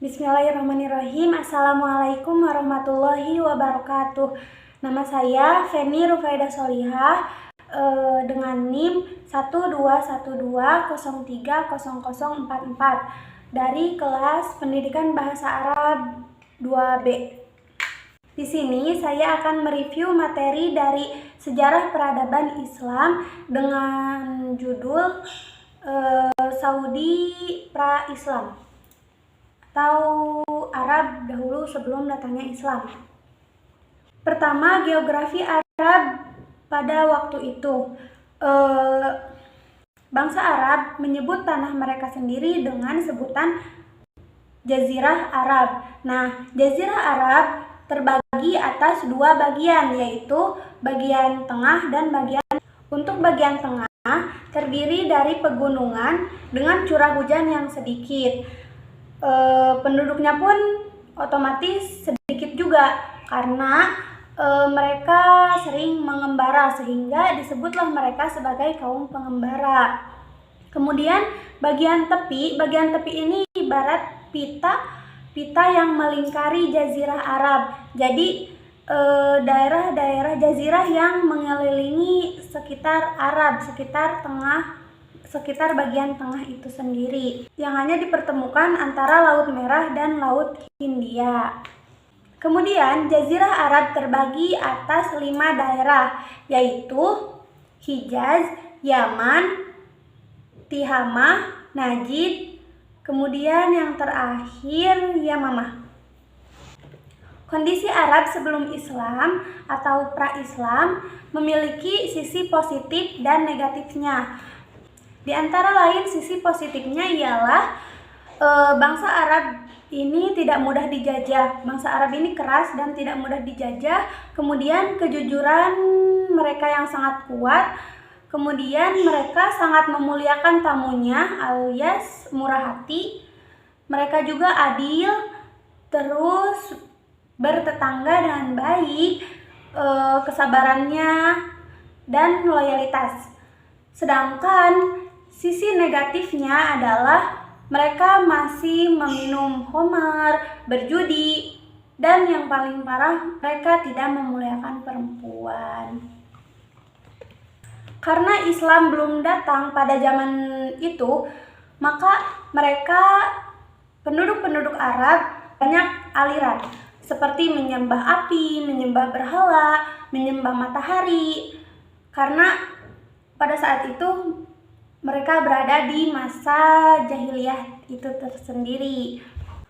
Bismillahirrahmanirrahim. Assalamualaikum warahmatullahi wabarakatuh. Nama saya Feni Rufaidah Solihah dengan NIM 12120300044 dari kelas Pendidikan Bahasa Arab 2B. Di sini saya akan mereview materi dari Sejarah Peradaban Islam dengan judul Saudi Pra-Islam atau Arab dahulu sebelum datangnya Islam. Pertama, geografi Arab pada waktu itu. Bangsa Arab menyebut tanah mereka sendiri dengan sebutan Jazirah Arab. Nah, Jazirah Arab terbagi atas dua bagian, yaitu bagian tengah dan untuk bagian tengah terdiri dari pegunungan dengan curah hujan yang sedikit. Penduduknya pun otomatis sedikit juga karena mereka sering mengembara, sehingga disebutlah mereka sebagai kaum pengembara. Kemudian bagian tepi ini ibarat pita yang melingkari Jazirah Arab. Jadi daerah-daerah jazirah yang mengelilingi sekitar Arab, sekitar bagian tengah itu sendiri, yang hanya dipertemukan antara Laut Merah dan Laut Hindia. Kemudian Jazirah Arab terbagi atas 5 daerah, yaitu Hijaz, Yaman, Tihamah, Najd, kemudian yang terakhir Yamamah. Kondisi Arab sebelum Islam atau pra-Islam memiliki sisi positif dan negatifnya. Di antara lain sisi positifnya ialah bangsa Arab ini tidak mudah dijajah. Bangsa Arab ini keras dan tidak mudah dijajah. Kemudian kejujuran mereka yang sangat kuat. Kemudian mereka sangat memuliakan tamunya alias murah hati. Mereka juga adil, terus bertetangga dengan baik, kesabarannya dan loyalitas. Sedangkan sisi negatifnya adalah mereka masih meminum khamar, berjudi, dan yang paling parah, mereka tidak memuliakan perempuan. Karena Islam belum datang pada zaman itu, maka mereka, penduduk Arab, banyak aliran seperti menyembah api, menyembah berhala, menyembah matahari. Karena pada saat itu mereka berada di masa jahiliyah itu tersendiri.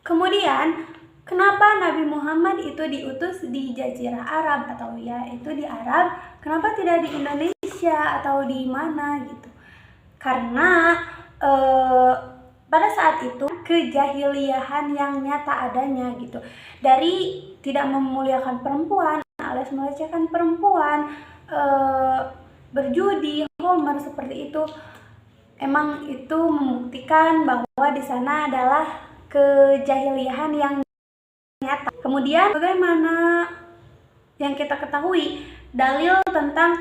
Kemudian, kenapa Nabi Muhammad itu diutus di Jazirah Arab atau yaitu di Arab? Kenapa tidak di Indonesia atau di mana gitu? Karena pada saat itu kejahiliahan yang nyata adanya gitu. Dari tidak memuliakan perempuan alias melecehkan perempuan, berjudi, khamar seperti itu. Emang itu membuktikan bahwa di sana adalah kejahiliahan yang nyata. Kemudian bagaimana yang kita ketahui dalil tentang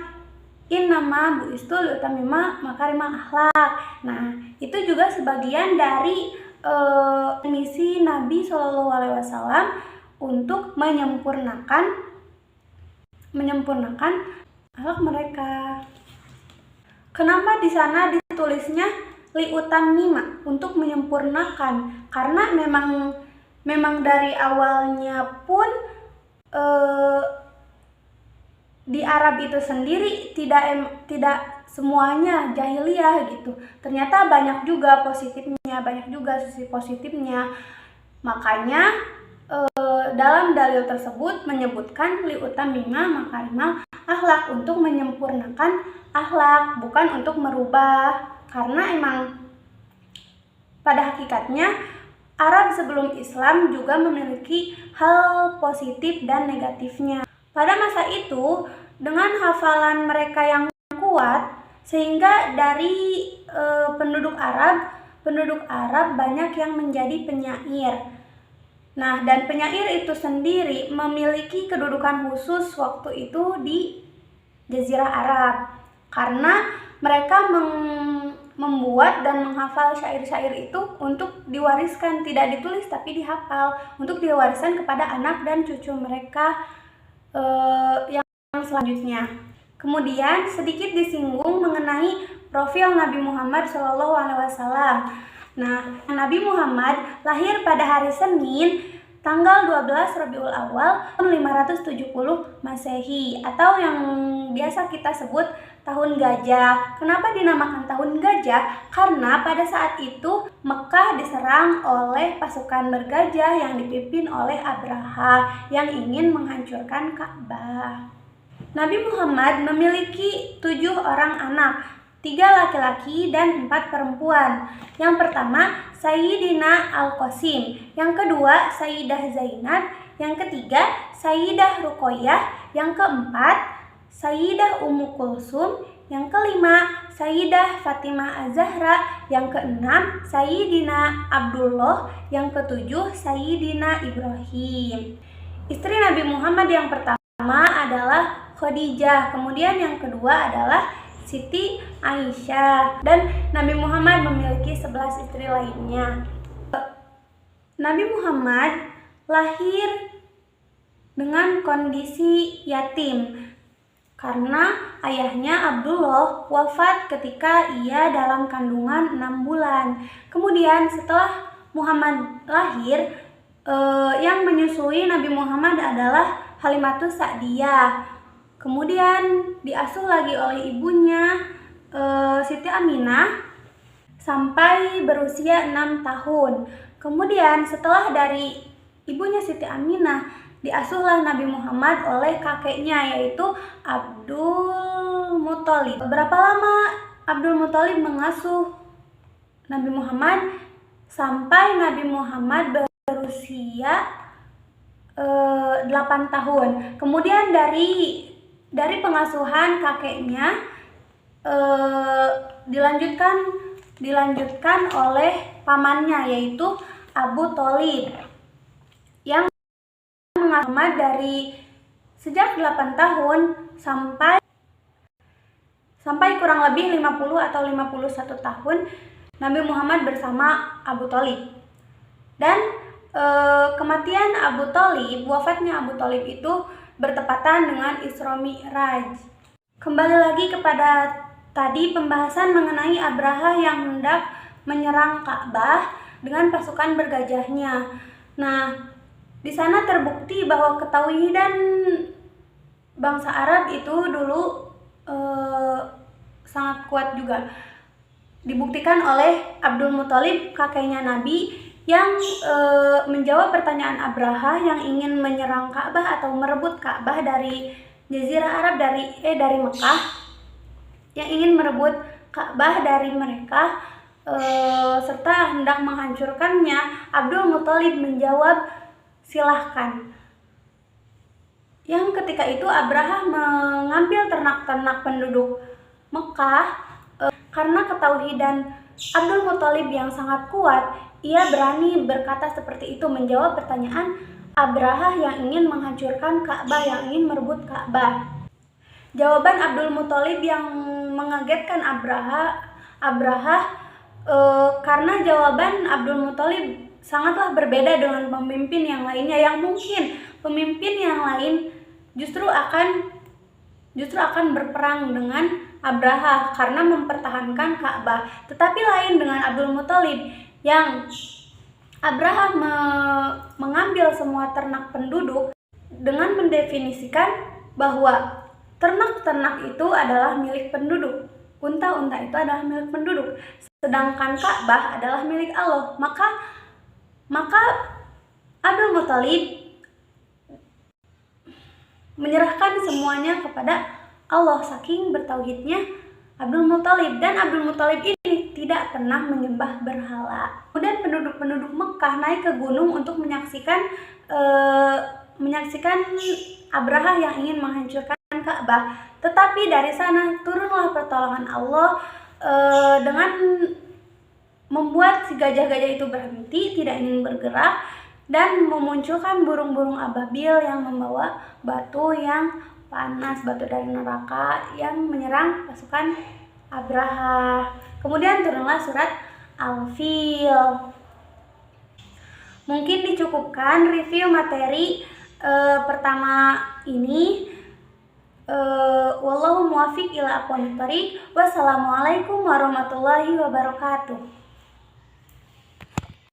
innama bu'istu liutammima makarimah akhlak. Nah, itu juga sebagian dari misi Nabi SAW untuk menyempurnakan akhlak mereka. Kenapa di sana ditulisnya liutammima, untuk menyempurnakan? Karena memang dari awalnya pun di Arab itu sendiri tidak semuanya jahiliyah gitu. Ternyata banyak juga positifnya, banyak juga sisi positifnya. Makanya dalam dalil tersebut menyebutkan liutammima makarimal akhlak, untuk menyempurnakan akhlak, bukan untuk merubah. Karena emang pada hakikatnya Arab sebelum Islam juga memiliki hal positif dan negatifnya. Pada masa itu, dengan hafalan mereka yang kuat, sehingga dari penduduk Arab banyak yang menjadi penyair. Nah, dan penyair itu sendiri memiliki kedudukan khusus waktu itu di Jazirah Arab, karena mereka membuat dan menghafal syair-syair itu untuk diwariskan, tidak ditulis tapi dihafal, untuk diwariskan kepada anak dan cucu mereka yang selanjutnya. Kemudian sedikit disinggung mengenai profil Nabi Muhammad SAW. Nah, Nabi Muhammad lahir pada hari Senin tanggal 12 Rabiul Awal tahun 570 Masehi atau yang biasa kita sebut tahun gajah. Kenapa dinamakan tahun gajah? Karena pada saat itu Mekah diserang oleh pasukan bergajah yang dipimpin oleh Abraha yang ingin menghancurkan Ka'bah. Nabi Muhammad memiliki 7 orang anak, 3 laki-laki dan 4 perempuan. Yang pertama, Sayyidina Al-Qasim. Yang kedua, Sayyidah Zainab. Yang ketiga, Sayyidah Ruqayyah. Yang keempat, Sayyidah Ummu Kulsum. Yang kelima, Sayyidah Fatimah Az-Zahra. Yang keenam, Sayyidina Abdullah. Yang ketujuh, Sayyidina Ibrahim. Istri Nabi Muhammad yang pertama adalah Khadijah. Kemudian yang kedua adalah Siti Aisyah. Dan Nabi Muhammad memiliki 11 istri lainnya. Nabi Muhammad lahir dengan kondisi yatim karena ayahnya Abdullah wafat ketika ia dalam kandungan 6 bulan. Kemudian setelah Muhammad lahir, yang menyusui Nabi Muhammad adalah Halimatus Sa'diyah. Kemudian diasuh lagi oleh ibunya Siti Aminah sampai berusia 6 tahun. Kemudian setelah dari ibunya Siti Aminah, diasuhlah Nabi Muhammad oleh kakeknya yaitu Abdul Muthalib. Berapa lama Abdul Muthalib mengasuh Nabi Muhammad? Sampai Nabi Muhammad berusia 8 tahun. Kemudian dari pengasuhan kakeknya dilanjutkan oleh pamannya yaitu Abu Thalib yang Muhammad dari sejak 8 tahun sampai kurang lebih 50 atau 51 tahun Nabi Muhammad bersama Abu Thalib. Dan kematian Abu Thalib, wafatnya Abu Thalib itu bertepatan dengan Isra Mi'raj. Kembali lagi kepada tadi pembahasan mengenai Abraha yang hendak menyerang Ka'bah dengan pasukan bergajahnya. Nah, di sana terbukti bahwa ketauhidan bangsa Arab itu dulu sangat kuat juga. Dibuktikan oleh Abdul Muthalib, kakeknya Nabi, yang menjawab pertanyaan Abraha yang ingin menyerang Ka'bah atau merebut Ka'bah dari Jazirah Arab, dari Mekah, yang ingin merebut Ka'bah dari mereka serta hendak menghancurkannya. Abdul Muthalib menjawab, silahkan. Yang ketika itu Abraha mengambil ternak-ternak penduduk Mekah. Karena ketauhidan Abdul Muthalib yang sangat kuat, ia berani berkata seperti itu, menjawab pertanyaan Abraha yang ingin menghancurkan Ka'bah, yang ingin merebut Ka'bah. Jawaban Abdul Muthalib yang mengagetkan Abraha karena jawaban Abdul Muthalib sangatlah berbeda dengan pemimpin yang lainnya, yang mungkin pemimpin yang lain justru akan berperang dengan Abraha karena mempertahankan Ka'bah. Tetapi lain dengan Abdul Muthalib yang Abraha mengambil semua ternak penduduk dengan mendefinisikan bahwa ternak-ternak itu adalah milik penduduk, unta-unta itu adalah milik penduduk, sedangkan Ka'bah adalah milik Allah. Maka Abdul Muthalib menyerahkan semuanya kepada Allah, saking bertauhidnya Abdul Muthalib. Dan Abdul Muthalib ini tidak pernah menyembah berhala. Kemudian penduduk-penduduk Mekah naik ke gunung untuk menyaksikan Abraha yang ingin menghancurkan Ka'bah. Tetapi dari sana turunlah pertolongan Allah dengan membuat si gajah-gajah itu berhenti, tidak ingin bergerak, dan memunculkan burung-burung ababil yang membawa batu yang panas, batu dari neraka yang menyerang pasukan Abraha. Kemudian turunlah surat Al-Fil. Mungkin dicukupkan review materi pertama ini. Wallahu muwaffiq ila aqwamit thoriq. Wassalamualaikum warahmatullahi wabarakatuh.